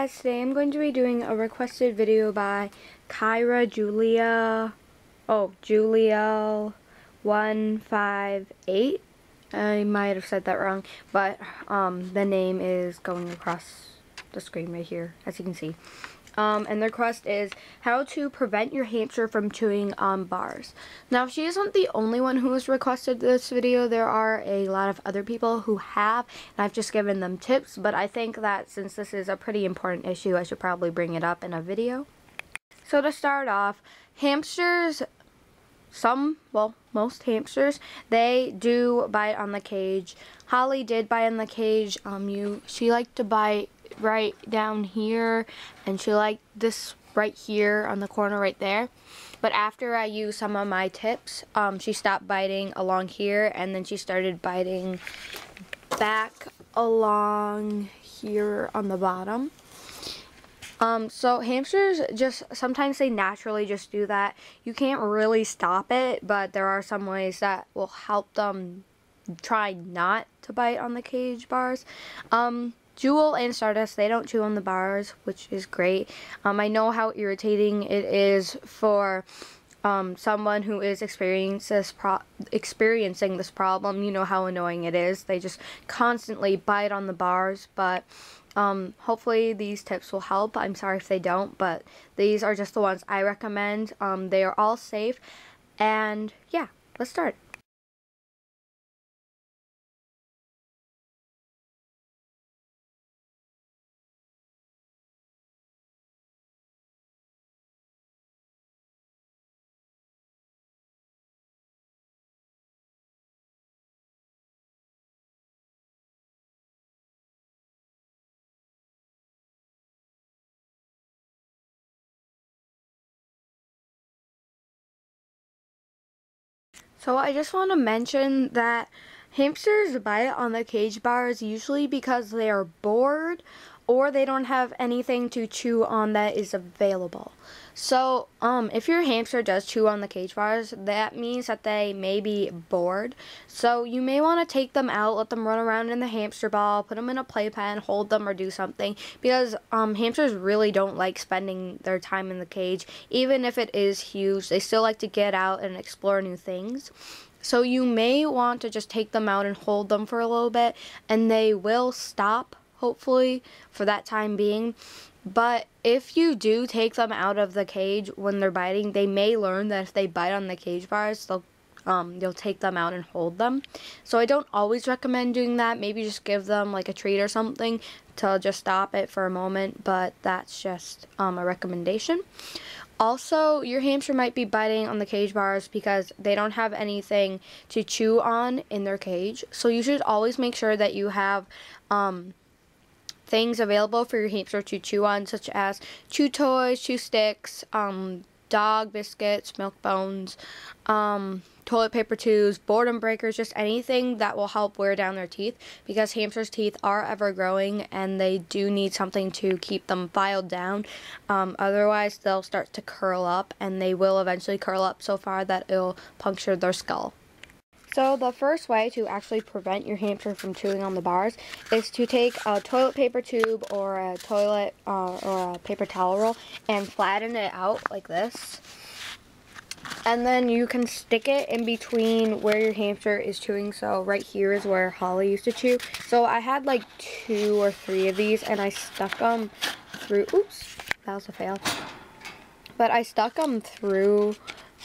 guys, today I'm going to be doing a requested video by Juliel 158. I might have said that wrong, but the name is going across the screen right here, as you can see. And the request is how to prevent your hamster from chewing on bars. Now, she isn't the only one who has requested this video. There are a lot of other people who have, and I've just given them tips, but I think that since this is a pretty important issue, I should probably bring it up in a video. So to start off, hamsters, most hamsters, they do bite on the cage. Holly did bite on the cage. She liked to bite right down here, and she liked this right here on the corner right there. But after I used some of my tips, she stopped biting along here, and then she started biting back along here on the bottom. So hamsters sometimes they naturally just do that. You can't really stop it, but there are some ways that will help them try not to bite on the cage bars. Jewel and Stardust, they don't chew on the bars, which is great. I know how irritating it is for someone who is experiencing this problem. You know how annoying it is. They just constantly bite on the bars, but hopefully these tips will help. I'm sorry if they don't, but these are just the ones I recommend. They are all safe, and yeah, let's start. So I just want to mention that hamsters bite on the cage bars usually because they are bored or they don't have anything to chew on that is available. So if your hamster does chew on the cage bars, that means that they may be bored. So you may want to take them out, let them run around in the hamster ball, put them in a playpen, hold them, or do something, because hamsters really don't like spending their time in the cage. Even if it is huge, they still like to get out and explore new things. So you may want to just take them out and hold them for a little bit, and they will stop, hopefully, for that time being. But if you do take them out of the cage when they're biting, they may learn that if they bite on the cage bars, you'll take them out and hold them. So I don't always recommend doing that. Maybe just give them like a treat or something to just stop it for a moment, but that's just a recommendation. Also, your hamster might be biting on the cage bars because they don't have anything to chew on in their cage. So you should always make sure that you have things available for your hamster to chew on, such as chew toys, chew sticks, dog biscuits, milk bones, toilet paper tubes, boredom breakers, just anything that will help wear down their teeth, because hamsters' teeth are ever growing and they do need something to keep them filed down. Otherwise they'll start to curl up, and they will eventually curl up so far that it'll puncture their skull. So the first way to actually prevent your hamster from chewing on the bars is to take a toilet paper tube or a toilet or a paper towel roll and flatten it out like this. And then you can stick it in between where your hamster is chewing. So right here is where Holly used to chew. So I had like 2 or 3 of these, and I stuck them through, oops, that was a fail. But I stuck them through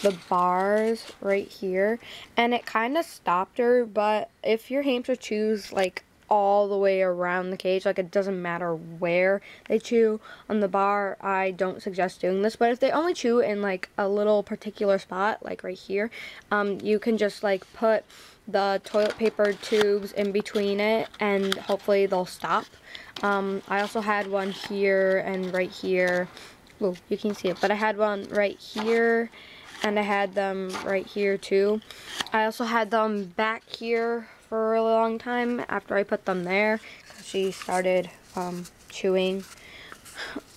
the bars right here, and it kind of stopped her. But if your hamster chews like all the way around the cage, like it doesn't matter where they chew on the bar, I don't suggest doing this. But if they only chew in like a little particular spot, like right here, you can just like put the toilet paper tubes in between it, and hopefully they'll stop. I also had one here and right here. Oh, you can see it, but I had one right here, and I had them right here too. I also had them back here for a really long time after I put them there. She started chewing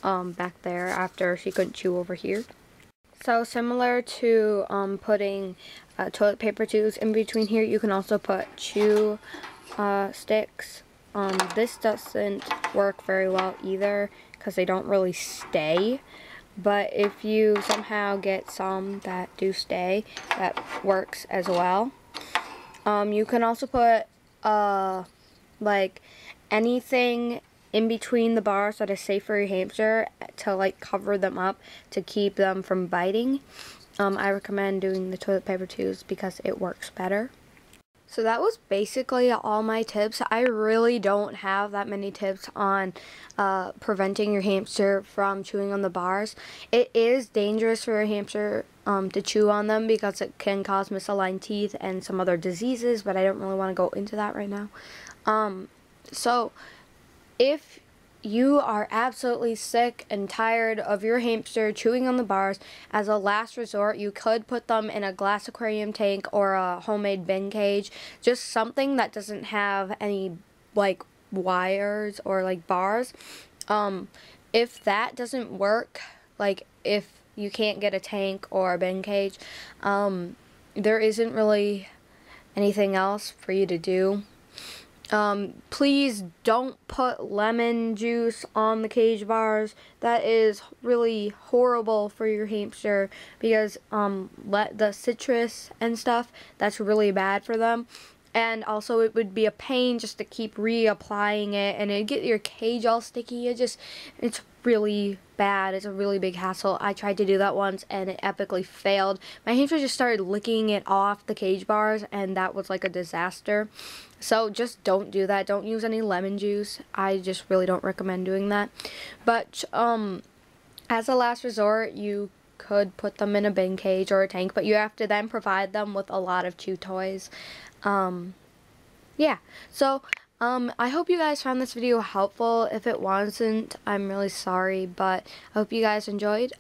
back there after she couldn't chew over here. So similar to putting toilet paper tubes in between here, you can also put chew sticks. This doesn't work very well either, because they don't really stay. But if you somehow get some that do stay, that works as well. You can also put like anything in between the bars that is safe for your hamster to like cover them up to keep them from biting. I recommend doing the toilet paper tubes because it works better. So that was basically all my tips. I really don't have that many tips on preventing your hamster from chewing on the bars. It is dangerous for a hamster to chew on them because it can cause misaligned teeth and some other diseases, but I don't really want to go into that right now. So if you are absolutely sick and tired of your hamster chewing on the bars, as a last resort, you could put them in a glass aquarium tank or a homemade bin cage. Just something that doesn't have any, like, wires or, like, bars. If that doesn't work, like, if you can't get a tank or a bin cage, there isn't really anything else for you to do. Please don't put lemon juice on the cage bars. That is really horrible for your hamster because the citrus and stuff, that's really bad for them. And also it would be a pain just to keep reapplying it, and it'd get your cage all sticky. It's really bad. It's a really big hassle. I tried to do that once and it epically failed. My hamster just started licking it off the cage bars, and that was like a disaster. So just don't do that. Don't use any lemon juice. I just really don't recommend doing that. But as a last resort, you could put them in a bin cage or a tank, but you have to then provide them with a lot of chew toys. Yeah, so I hope you guys found this video helpful. If it wasn't, I'm really sorry, but I hope you guys enjoyed.